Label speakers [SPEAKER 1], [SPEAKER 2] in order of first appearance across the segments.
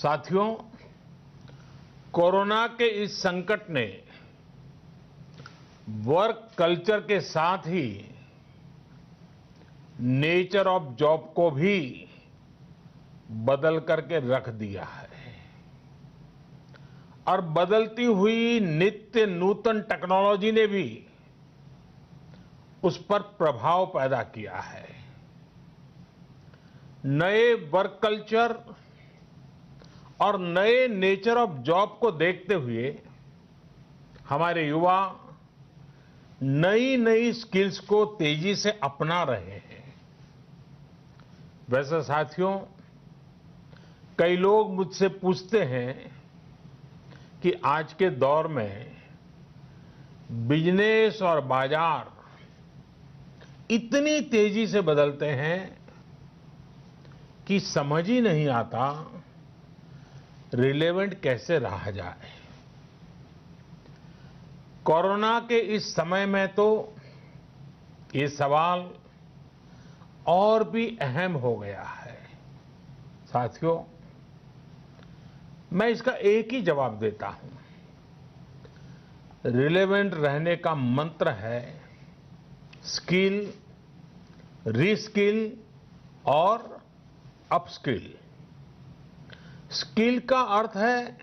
[SPEAKER 1] साथियों, कोरोना के इस संकट ने वर्क कल्चर के साथ ही नेचर ऑफ जॉब को भी बदल करके रख दिया है और बदलती हुई नित्य नूतन टेक्नोलॉजी ने भी उस पर प्रभाव पैदा किया है। नए वर्क कल्चर और नए नेचर ऑफ जॉब को देखते हुए हमारे युवा नई नई स्किल्स को तेजी से अपना रहे हैं। वैसे साथियों, कई लोग मुझसे पूछते हैं कि आज के दौर में बिजनेस और बाजार इतनी तेजी से बदलते हैं कि समझ ही नहीं आता रिलेवेंट कैसे रहा जाए। कोरोना के इस समय में तो ये सवाल और भी अहम हो गया है। साथियों, मैं इसका एक ही जवाब देता हूं। रिलेवेंट रहने का मंत्र है स्किल, रीस्किल और अपस्किल। स्किल का अर्थ है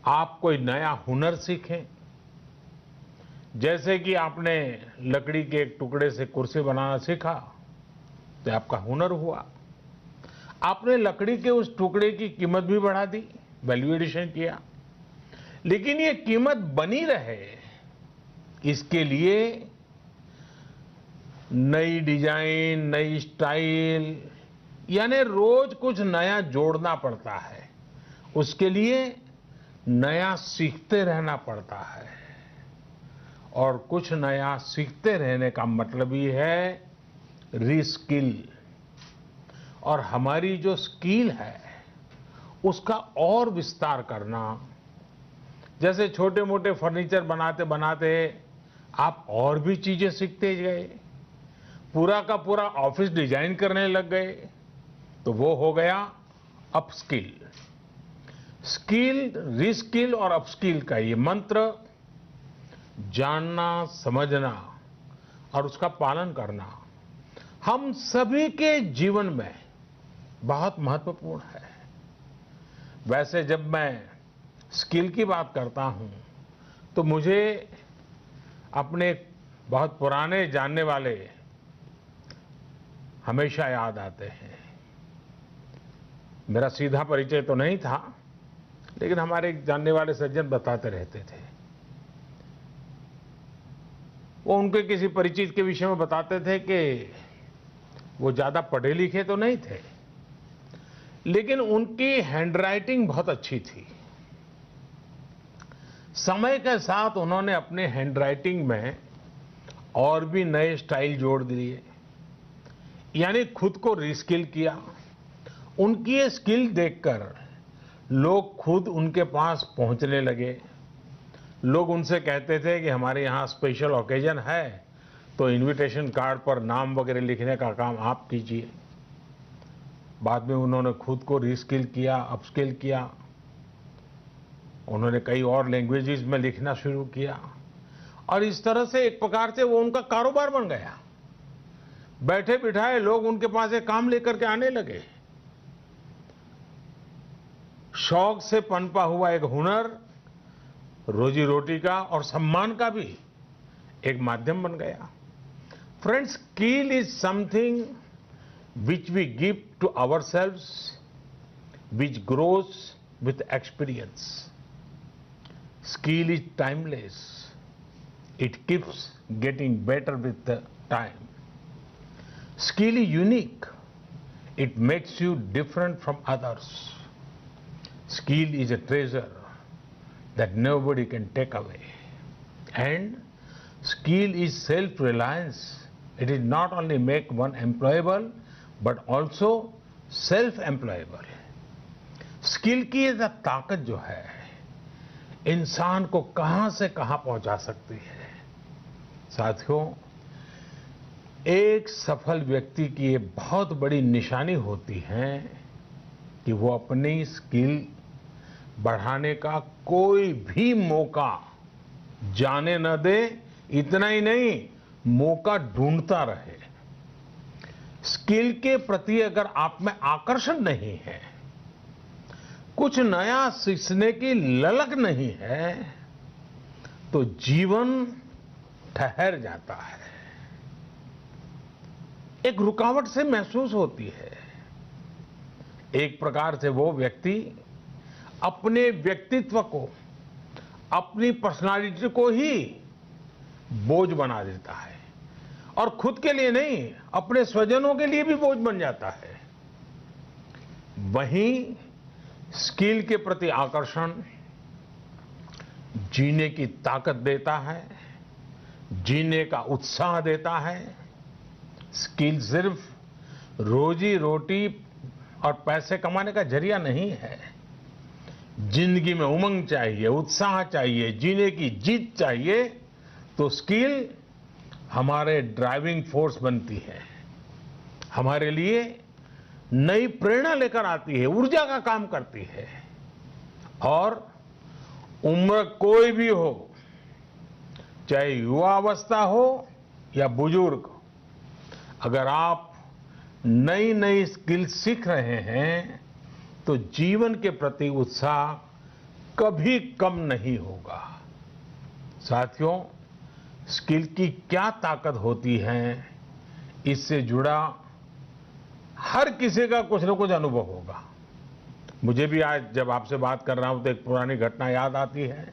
[SPEAKER 1] आप कोई नया हुनर सीखें। जैसे कि आपने लकड़ी के एक टुकड़े से कुर्सी बनाना सीखा तो आपका हुनर हुआ। आपने लकड़ी के उस टुकड़े की कीमत भी बढ़ा दी, वैल्यू एडिशन किया, लेकिन ये कीमत बनी रहे इसके लिए नई डिजाइन, नई स्टाइल, यानी रोज कुछ नया जोड़ना पड़ता है। उसके लिए नया सीखते रहना पड़ता है और कुछ नया सीखते रहने का मतलब ही है रीस्किल। और हमारी जो स्किल है उसका और विस्तार करना। जैसे छोटे मोटे फर्नीचर बनाते बनाते आप और भी चीजें सीखते गए, पूरा का पूरा ऑफिस डिजाइन करने लग गए, तो वो हो गया अपस्किल। स्किल, रीस्किल और अपस्किल का ये मंत्र जानना, समझना और उसका पालन करना हम सभी के जीवन में बहुत महत्वपूर्ण है। वैसे जब मैं स्किल की बात करता हूं तो मुझे अपने बहुत पुराने जानने वाले हमेशा याद आते हैं। मेरा सीधा परिचय तो नहीं था, लेकिन हमारे एक जानने वाले सज्जन बताते रहते थे। वो उनके किसी परिचित के विषय में बताते थे कि वो ज्यादा पढ़े लिखे तो नहीं थे, लेकिन उनकी हैंडराइटिंग बहुत अच्छी थी। समय के साथ उन्होंने अपने हैंडराइटिंग में और भी नए स्टाइल जोड़ दिए, यानी खुद को रीस्किल किया। उनकी ये स्किल देखकर लोग खुद उनके पास पहुंचने लगे। लोग उनसे कहते थे कि हमारे यहाँ स्पेशल ओकेजन है तो इनविटेशन कार्ड पर नाम वगैरह लिखने का काम आप कीजिए। बाद में उन्होंने खुद को रीस्किल किया, अपस्किल किया। उन्होंने कई और लैंग्वेजेस में लिखना शुरू किया और इस तरह से एक प्रकार से वो उनका कारोबार बन गया। बैठे बिठाए लोग उनके पास एक काम लेकर के आने लगे। शौक से पनपा हुआ एक हुनर रोजी रोटी का और सम्मान का भी एक माध्यम बन गया। Friends, skill is something which we give to ourselves, which grows with experience. Skill is timeless. It keeps getting better with the time. Skill is unique. It makes you different from others. Skill is a treasure that nobody can take away. And skill is self-reliance. It is not only make one employable, but also self-employable. Skill की ये ताकत जो है इंसान को कहां से कहां पहुंचा सकती है। साथियों, एक सफल व्यक्ति की ये बहुत बड़ी निशानी होती है कि वो अपनी स्किल बढ़ाने का कोई भी मौका जाने न दे। इतना ही नहीं, मौका ढूंढता रहे। स्किल के प्रति अगर आप में आकर्षण नहीं है, कुछ नया सीखने की ललक नहीं है, तो जीवन ठहर जाता है, एक रुकावट से महसूस होती है। एक प्रकार से वो व्यक्ति अपने व्यक्तित्व को, अपनी पर्सनालिटी को ही बोझ बना देता है और खुद के लिए नहीं, अपने स्वजनों के लिए भी बोझ बन जाता है। वहीं स्किल के प्रति आकर्षण जीने की ताकत देता है, जीने का उत्साह देता है। स्किल सिर्फ रोजी रोटी और पैसे कमाने का जरिया नहीं है। जिंदगी में उमंग चाहिए, उत्साह चाहिए, जीने की जीत चाहिए, तो स्किल हमारे ड्राइविंग फोर्स बनती है, हमारे लिए नई प्रेरणा लेकर आती है, ऊर्जा का काम करती है। और उम्र कोई भी हो, चाहे युवावस्था हो या बुजुर्ग, अगर आप नई नई स्किल सीख रहे हैं तो जीवन के प्रति उत्साह कभी कम नहीं होगा। साथियों, स्किल की क्या ताकत होती है, इससे जुड़ा हर किसी का कुछ न कुछ अनुभव होगा। मुझे भी आज जब आपसे बात कर रहा हूं तो एक पुरानी घटना याद आती है।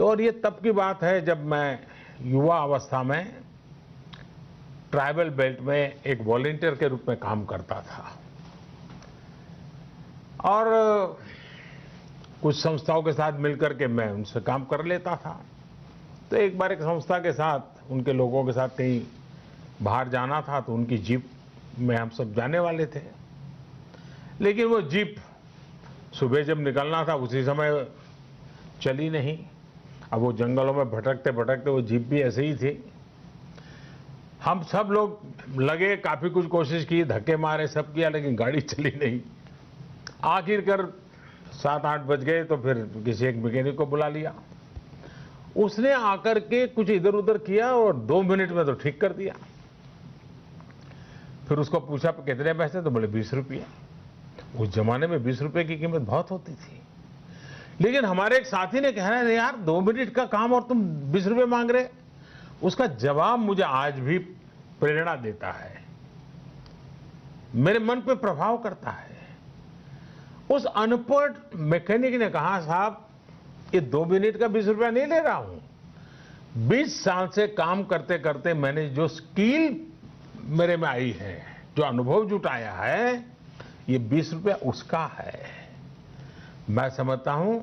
[SPEAKER 1] और ये तब की बात है जब मैं युवा अवस्था में ट्राइबल बेल्ट में एक वॉलंटियर के रूप में काम करता था और कुछ संस्थाओं के साथ मिलकर के मैं उनसे काम कर लेता था। तो एक बार एक संस्था के साथ, उनके लोगों के साथ कहीं बाहर जाना था, तो उनकी जीप में हम सब जाने वाले थे। लेकिन वो जीप सुबह जब निकलना था उसी समय चली नहीं। अब वो जंगलों में भटकते भटकते वो जीप भी ऐसे ही थी। हम सब लोग लगे, काफी कुछ कोशिश की, धक्के मारे, सब किया, लेकिन गाड़ी चली नहीं। आखिरकार 7-8 बज गए तो फिर किसी एक मैकेनिक को बुला लिया। उसने आकर के कुछ इधर उधर किया और 2 मिनट में तो ठीक कर दिया। फिर उसको पूछा कितने पैसे, तो बोले 20 रुपये। उस जमाने में 20 रुपये की कीमत बहुत होती थी। लेकिन हमारे एक साथी ने कहा, यार 2 मिनट का काम और तुम 20 रुपये मांग रहे। उसका जवाब मुझे आज भी प्रेरणा देता है, मेरे मन पे प्रभाव करता है। उस अनपढ़ मैकेनिक ने कहा, साहब ये 2 मिनट का 20 रुपया नहीं ले रहा हूं। 20 साल से काम करते करते मैंने जो स्किल मेरे में आई है, जो अनुभव जुटाया है, ये 20 रुपया उसका है। मैं समझता हूं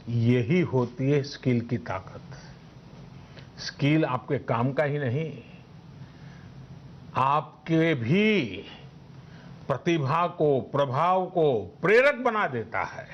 [SPEAKER 1] यही होती है स्किल की ताकत। स्किल आपके काम का ही नहीं, आपके भी प्रतिभा को, प्रभाव को प्रेरक बना देता है।